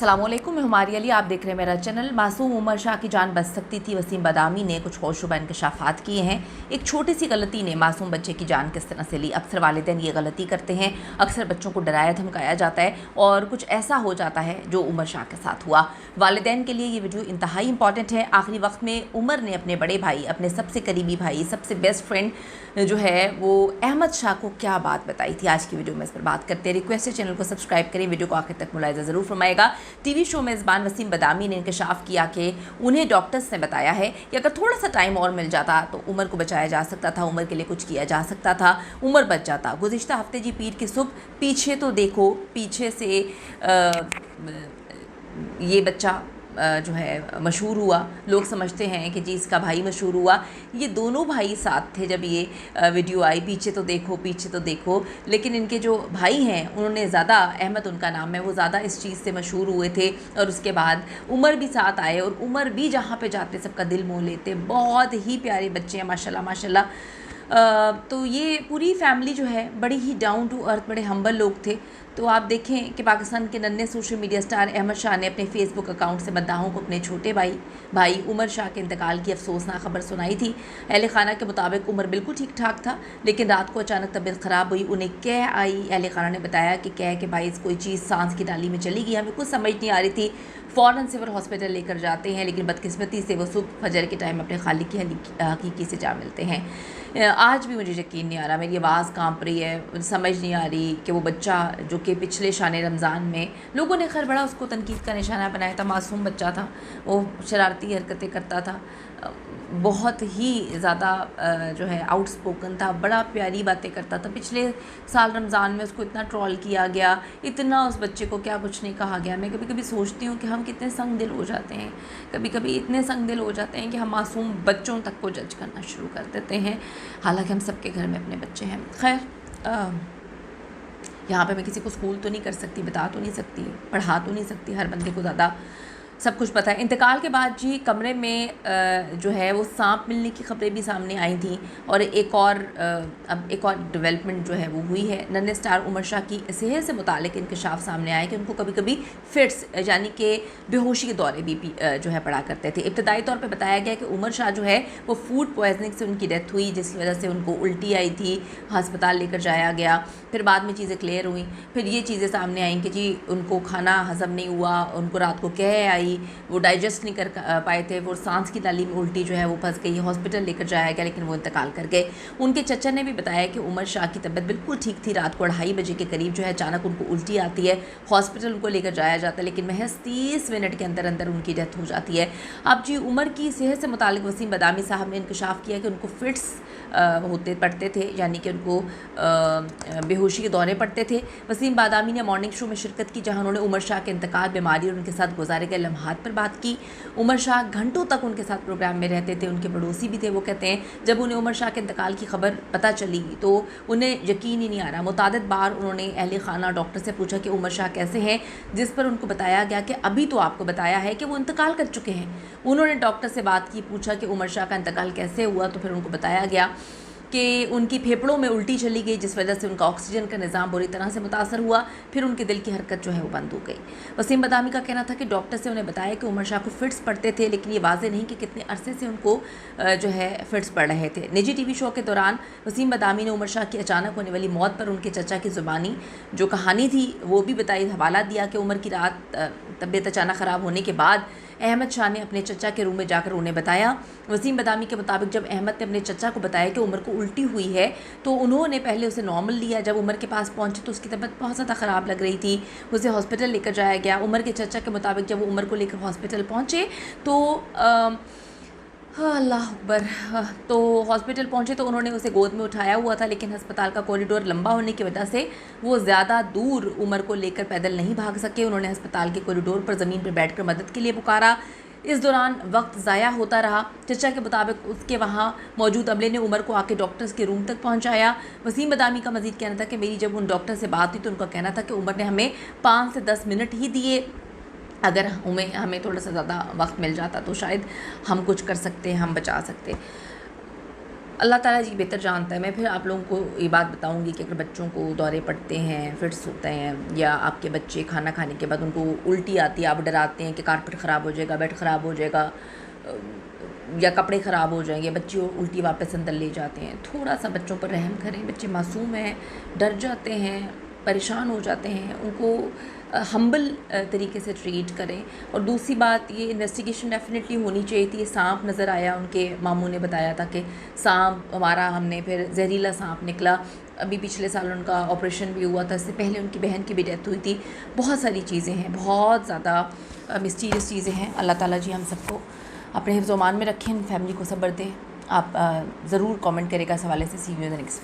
अस्सलामुअलैकुम, मैं हमारी अली, आप देख रहे हैं मेरा चैनल। मासूम उमर शाह की जान बच सकती थी, वसीम बदामी ने कुछ होशरुबा इंकशाफात किए हैं। एक छोटी सी गलती ने मासूम बच्चे की जान किस तरह से ली। अक्सर वालिदैन ये गलती करते हैं, अक्सर बच्चों को डराया धमकाया जाता है और कुछ ऐसा हो जाता है जो उमर शाह के साथ हुआ। वालिदैन के लिए ये वीडियो इंतहाई इंपॉर्टेंट है। आखिरी वक्त में उमर ने अपने बड़े भाई, अपने सबसे करीबी भाई, सबसे बेस्ट फ्रेंड जो है वो अहमद शाह को क्या बात बताई थी। आज की वीडियो में इस पर बात करते हैं। रिक्वेस्ट है चैनल को सब्सक्राइब करें, वीडियो को आखिर तक मुलाहिजा ज़रूर फरमाएगा। टीवी शो मेज़बान वसीम बदामी ने इंकशाफ किया कि उन्हें डॉक्टर्स ने बताया है कि अगर थोड़ा सा टाइम और मिल जाता तो उमर को बचाया जा सकता था, उमर के लिए कुछ किया जा सकता था, उमर बच जाता। गुज़िश्ता हफ्ते जी पीर की सुबह पीछे तो देखो, पीछे से ये बच्चा जो है मशहूर हुआ। लोग समझते हैं कि जी इसका भाई मशहूर हुआ। ये दोनों भाई साथ थे जब ये वीडियो आई, पीछे तो देखो, पीछे तो देखो। लेकिन इनके जो भाई हैं उन्होंने ज़्यादा, अहमद उनका नाम है, वो ज़्यादा इस चीज़ से मशहूर हुए थे। और उसके बाद उमर भी साथ आए और उमर भी जहाँ पे जाते सबका दिल मोह लेते। बहुत ही प्यारे बच्चे हैं माशाल्लाह माशाल्लाह। तो ये पूरी फैमिली जो है बड़ी ही डाउन टू अर्थ, बड़े हम्बल लोग थे। तो आप देखें कि पाकिस्तान के नन्हे social media star Ahmad Shah ने अपने फेसबुक अकाउंट से मद्दाहों को अपने छोटे भाई उमर शाह के इंतकाल की अफसोसनाक खबर सुनाई थी। अहले खाना के मुताबिक उमर बिल्कुल ठीक ठाक था, लेकिन रात को अचानक तबीयत ख़राब हुई। उन्हें कह आई, अहले खाना ने बताया कि कह के भाई कोई चीज़ सांस की नाली में चली गई, हमें कुछ समझ नहीं आ रही थी। फ़ौरन सिविल हॉस्पिटल लेकर जाते हैं, लेकिन बदकिस्मती से वो सुबह फजर के टाइम अपने खालिक की हकीकी से जा मिलते हैं। आज भी मुझे यकीन नहीं आ रहा, मेरी आवाज़ कांप रही है, समझ नहीं आ रही कि वो बच्चा जो कि पिछले शान रमज़ान में लोगों ने खैर बड़ा उसको तनकीद का निशाना बनाया था, मासूम बच्चा था, वो शरारती हरकतें करता था, बहुत ही ज़्यादा जो है आउटस्पोकन था, बड़ा प्यारी बातें करता था। पिछले साल रमज़ान में उसको इतना ट्रोल किया गया, इतना उस बच्चे को क्या कुछ नहीं कहा गया। मैं कभी कभी सोचती हूँ कि हम कितने संग दिल हो जाते हैं, कभी कभी इतने संग दिल हो जाते हैं कि हम मासूम बच्चों तक को जज करना शुरू कर देते हैं, हालांकि हम सबके घर में अपने बच्चे हैं। खैर यहाँ पे मैं किसी को स्कूल तो नहीं कर सकती, बता तो नहीं सकती, पढ़ा तो नहीं सकती, हर बंदे को ज़्यादा सब कुछ पता है। इंतकाल के बाद जी कमरे में जो है वो सांप मिलने की खबरें भी सामने आई थी और अब एक और डेवलपमेंट जो है वो हुई है। नन्हे स्टार उमर शाह की सेहत से मुतालिक इंकशाफ सामने आया कि उनको कभी कभी फिट्स यानी कि बेहोशी के दौरे भी जो है पड़ा करते थे। इब्तदाई तौर पे बताया गया कि उमर शाह जो है वो फूड पॉइजनिंग से उनकी डेथ हुई, जिस वजह से उनको उल्टी आई थी, अस्पताल लेकर जाया गया। फिर बाद में चीज़ें क्लियर हुई, फिर ये चीज़ें सामने आई कि जी उनको खाना हज़म नहीं हुआ, उनको रात को कह आई, वो डाइजेस्ट नहीं कर पाए थे, वो सांस की नाली में उल्टी जो है वो फंस गई, हॉस्पिटल लेकर जाया गया, लेकिन वो इंतकाल कर गए। उनके चचा ने भी बताया कि उमर शाह की तबीयत बिल्कुल ठीक थी, रात को 2:30 बजे के करीब जो है अचानक उनको उल्टी आती है, हॉस्पिटल उनको लेकर जाया जाता है, लेकिन महज 30 मिनट के अंदर अंदर उनकी डेथ हो जाती है। अब जी उमर की सेहत से मुतालिक वसीम बदामी साहब ने इंकशाफ किया कि उनको फिट्स पड़ते थे, यानी कि उनको बेहोशी के दौरे पड़ते थे। वसीम बदामी ने मॉर्निंग शो में शिरकत की, जहां उन्होंने उमर शाह के इंतकाल, बीमारी और उनके साथ गुजारे गए लम्हात पर बात की। उमर शाह घंटों तक उनके साथ प्रोग्राम में रहते थे, उनके पड़ोसी भी थे। वो कहते हैं जब उन्हें उमर शाह के इंतकाल की खबर पता चली तो उन्हें यकीन ही नहीं आ रहा। मुतादिद बार उन्होंने अहले खाना डॉक्टर से पूछा कि उमर शाह कैसे हैं, जिस पर उनको बताया गया कि अभी तो आपको बताया है कि वो इंतकाल कर चुके हैं। उन्होंने डॉक्टर से बात की, पूछा कि उमर शाह का इंतकाल कैसे हुआ, तो फिर उनको बताया गया कि उनकी फेफड़ों में उल्टी चली गई, जिस वजह से उनका ऑक्सीजन का निज़ाम बुरी तरह से मुतासर हुआ, फिर उनके दिल की हरकत जो है वो बंद हो गई। वसीम बदामी का कहना था कि डॉक्टर से उन्हें बताया कि उमर शाह को फिट्स पड़ते थे, लेकिन ये वाज़े नहीं कि कितने अरसे से उनको जो है फिट्स पड़ रहे थे। निजी टीवी शो के दौरान वसीम बदामी ने उमर शाह की अचानक होने वाली मौत पर उनके चचा की ज़ुबानी जो कहानी थी वो भी बताई, हवाला दिया कि उमर की रात तबीयत अचानक ख़राब होने के बाद अहमद शाह ने अपने चचा के रूम में जाकर उन्हें बताया। वसीम बदामी के मुताबिक जब अहमद ने अपने चचा को बताया कि उमर को उल्टी हुई है तो उन्होंने पहले उसे नॉर्मल लिया। जब उमर के पास पहुंचे तो उसकी तबीयत बहुत ज़्यादा ख़राब लग रही थी, उसे हॉस्पिटल लेकर जाया गया। उमर के चचा के मुताबिक जब वो उमर को लेकर हॉस्पिटल पहुँचे तो अल्लाह अकबर, तो हॉस्पिटल पहुंचे तो उन्होंने उसे गोद में उठाया हुआ था, लेकिन अस्पताल का कॉरिडोर लंबा होने की वजह से वो ज़्यादा दूर उमर को लेकर पैदल नहीं भाग सके। उन्होंने अस्पताल के कॉरिडोर पर ज़मीन पर बैठकर मदद के लिए पुकारा। इस दौरान वक्त ज़ाया होता रहा। चचा के मुताबिक उसके वहाँ मौजूद अमले ने उमर को आके डॉक्टर्स के रूम तक पहुँचाया। वसीम बदामी का मज़ीद कहना था कि मेरी जब उन डॉक्टर से बात हुई तो उनका कहना था कि उमर ने हमें 5 से 10 मिनट ही दिए, अगर हमें थोड़ा सा ज़्यादा वक्त मिल जाता तो शायद हम कुछ कर सकते, हम बचा सकते। अल्लाह ताला जी बेहतर जानता है। मैं फिर आप लोगों को ये बात बताऊंगी कि अगर बच्चों को दौरे पड़ते हैं, फिट्स होते हैं, या आपके बच्चे खाना खाने के बाद उनको उल्टी आती है, आप डराते हैं कि कारपेट ख़राब हो जाएगा, बेड ख़राब हो जाएगा, या कपड़े ख़राब हो जाएंगे, बच्चे उल्टी वापस अंदर ले जाते हैं, थोड़ा सा बच्चों पर रहम करें। बच्चे मासूम हैं, डर जाते हैं, परेशान हो जाते हैं, उनको हम्बल तरीके से ट्रीट करें। और दूसरी बात, ये इन्वेस्टिगेशन डेफिनेटली होनी चाहिए थी। सांप नज़र आया, उनके मामू ने बताया था कि सांप हमारा, हमने फिर जहरीला सांप निकला। अभी पिछले साल उनका ऑपरेशन भी हुआ था, इससे पहले उनकी बहन की भी डेथ हुई थी। बहुत सारी चीज़ें हैं, बहुत ज़्यादा मिस्टीरियस चीज़ें हैं। अल्लाह ताला जी हम सबको अपने हिफ्ज़-ओ-मान में रखें, फैमिली को सब्र दें। आप ज़रूर कमेंट करेगा इस हवाले से। सी यू इन द नेक्स्ट।